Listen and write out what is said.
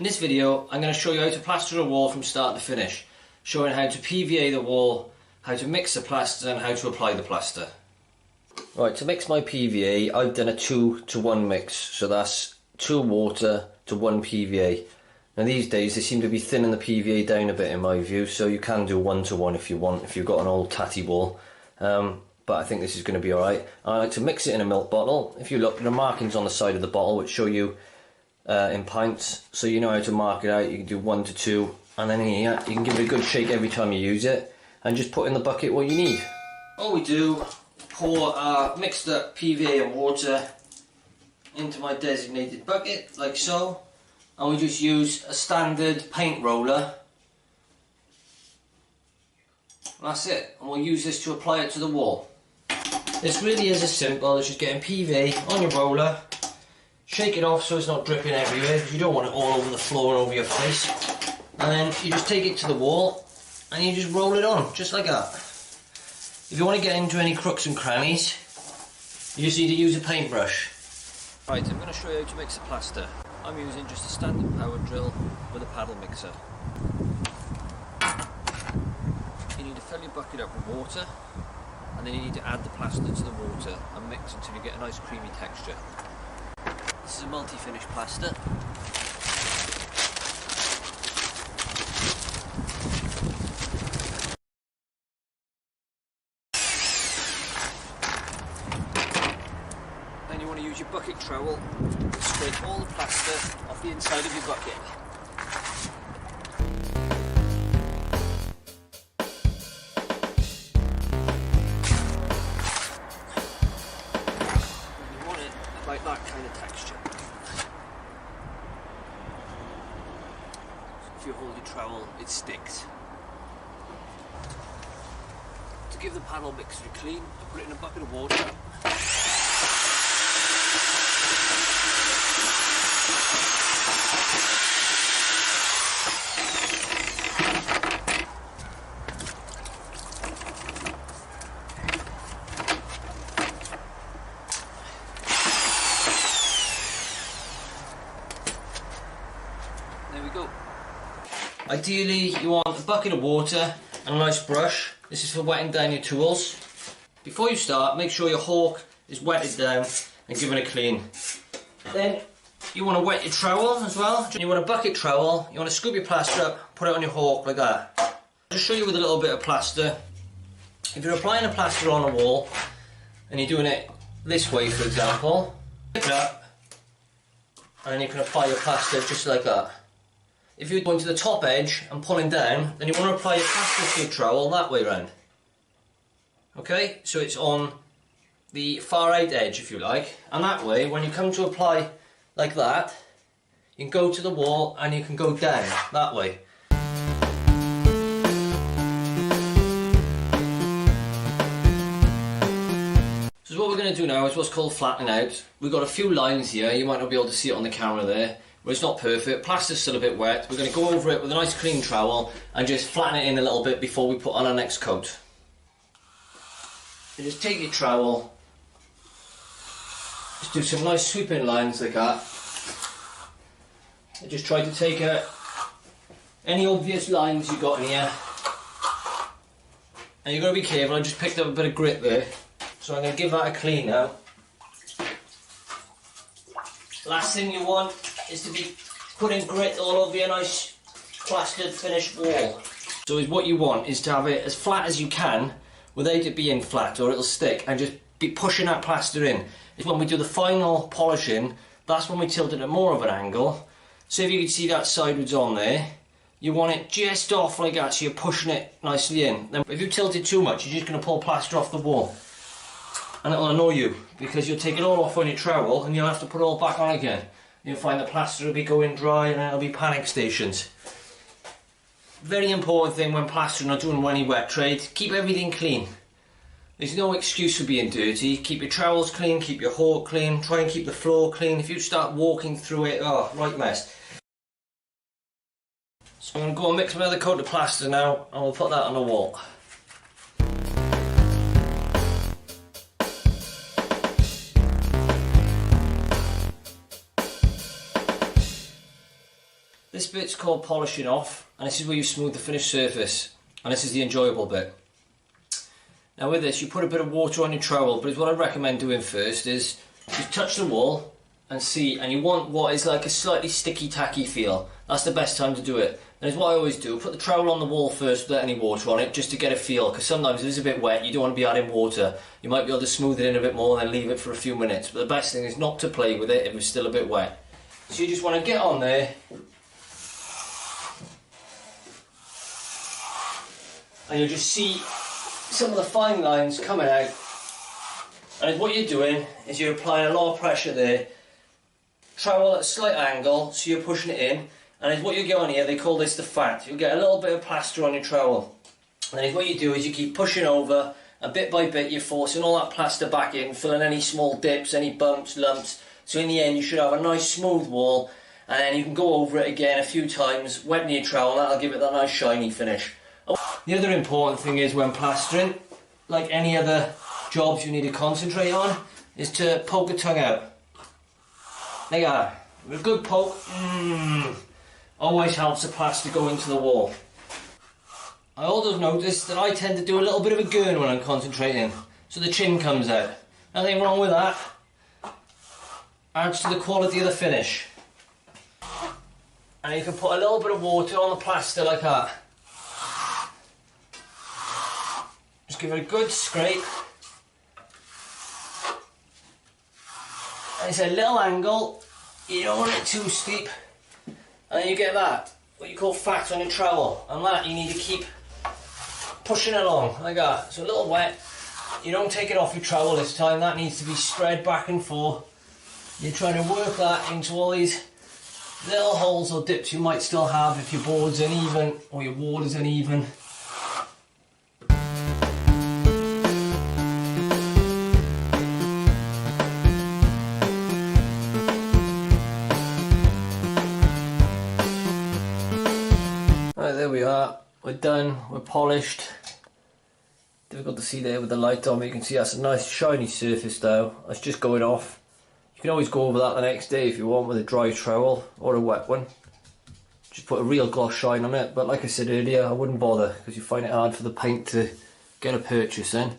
In this video I'm going to show you how to plaster a wall from start to finish, showing how to PVA the wall, how to mix the plaster and how to apply the plaster. Right, to mix my PVA I've done a 2-to-1 mix, so that's 2 water to 1 PVA. Now these days they seem to be thinning the PVA down a bit in my view, so you can do 1-to-1 if you want, if you've got an old tatty wall. But I think this is going to be alright. I like to mix it in a milk bottle. If you look, there are markings on the side of the bottle which show you in pints, so you know how to mark it out. You can do 1 to 2, and then you can give it a good shake every time you use it, and just put in the bucket what you need. All we do, pour our mixed up PVA and water into my designated bucket, like so, and we just use a standard paint roller. That's it, and we'll use this to apply it to the wall. This really is as simple as just getting PVA on your roller, shake it off so it's not dripping everywhere, because you don't want it all over the floor and over your face. And then you just take it to the wall and you just roll it on, just like that. If you want to get into any crooks and crannies, you just need to use a paintbrush. Right, I'm going to show you how to mix the plaster. I'm using just a standard power drill with a paddle mixer. You need to fill your bucket up with water, and then you need to add the plaster to the water and mix until you get a nice creamy texture. This is a multi-finish plaster. Then you want to use your bucket trowel to scrape all the plaster off the inside of your bucket. Like that kind of texture. So if you hold your trowel, it sticks. To give the paddle mixture a clean, I put it in a bucket of water. There we go. Ideally you want a bucket of water and a nice brush. This is for wetting down your tools. Before you start, make sure your hawk is wetted down and given a clean. Then you want to wet your trowel as well. You want a bucket trowel, you want to scoop your plaster up, put it on your hawk like that. I'll just show you with a little bit of plaster. If you're applying a plaster on a wall and you're doing it this way, for example, pick it up and then you can apply your plaster just like that. If you're going to the top edge and pulling down, then you want to apply your plaster to your trowel that way round. Okay, so it's on the far right edge if you like, and that way when you come to apply like that, you can go to the wall and you can go down that way. So what we're going to do now is what's called flattening out. We've got a few lines here, you might not be able to see it on the camera there. Well, it's not perfect, plaster's still a bit wet. We're going to go over it with a nice clean trowel and just flatten it in a little bit before we put on our next coat. You just take your trowel, just do some nice sweeping lines like that. And just try to take any obvious lines you've got in here. And you've got to be careful, I just picked up a bit of grit there. So I'm going to give that a clean now. Last thing you want is to be putting grit all over your nice plastered finished wall. So what you want is to have it as flat as you can without it being flat or it'll stick, and just be pushing that plaster in. When we do the final polishing, that's when we tilt it at more of an angle. So if you can see that sideways on there, you want it just off like that, so you're pushing it nicely in. Then if you tilt it too much, you're just going to pull plaster off the wall. And it'll annoy you, because you'll take it all off on your trowel and you'll have to put it all back on again. You'll find the plaster will be going dry and it'll be panic stations. Very important thing when plastering or doing any wet trade, keep everything clean. There's no excuse for being dirty. Keep your trowels clean, keep your hawk clean, try and keep the floor clean. If you start walking through it, oh, right mess. So I'm going to go and mix another coat of plaster now and we'll put that on the wall. This bit's called polishing off, and this is where you smooth the finished surface, and this is the enjoyable bit. Now with this, you put a bit of water on your trowel, but what I'd recommend doing first is just touch the wall and see, and you want what is like a slightly sticky tacky feel. That's the best time to do it. And it's what I always do, put the trowel on the wall first without any water on it, just to get a feel, because sometimes it is a bit wet, you don't want to be adding water. You might be able to smooth it in a bit more and then leave it for a few minutes, but the best thing is not to play with it if it's still a bit wet. So you just want to get on there, and you'll just see some of the fine lines coming out. And what you're doing is you're applying a lot of pressure there, trowel at a slight angle, so you're pushing it in. And what you get on here, they call this the fat. You'll get a little bit of plaster on your trowel. And then what you do is you keep pushing over, and bit by bit you're forcing all that plaster back in, filling any small dips, any bumps, lumps. So in the end you should have a nice smooth wall, and then you can go over it again a few times, wetting your trowel, and that'll give it that nice shiny finish. The other important thing is when plastering, like any other jobs you need to concentrate on, is to poke the tongue out. Like that. With a good poke, always helps the plaster go into the wall. I also noticed that I tend to do a little bit of a gurn when I'm concentrating, so the chin comes out. Nothing wrong with that. Adds to the quality of the finish. And you can put a little bit of water on the plaster like that. Just give it a good scrape. And it's a little angle, you don't want it too steep. And then you get that, what you call fat on your trowel. And that you need to keep pushing along, like that. So a little wet, you don't take it off your trowel this time, that needs to be spread back and forth. You're trying to work that into all these little holes or dips you might still have if your board's uneven or your wall is uneven. Right, there we are, we're done, we're polished. Difficult to see there with the light on, but you can see that's a nice shiny surface though. That's just going off. You can always go over that the next day if you want with a dry trowel or a wet one. Just put a real gloss shine on it, but like I said earlier, I wouldn't bother because you find it hard for the paint to get a purchase in.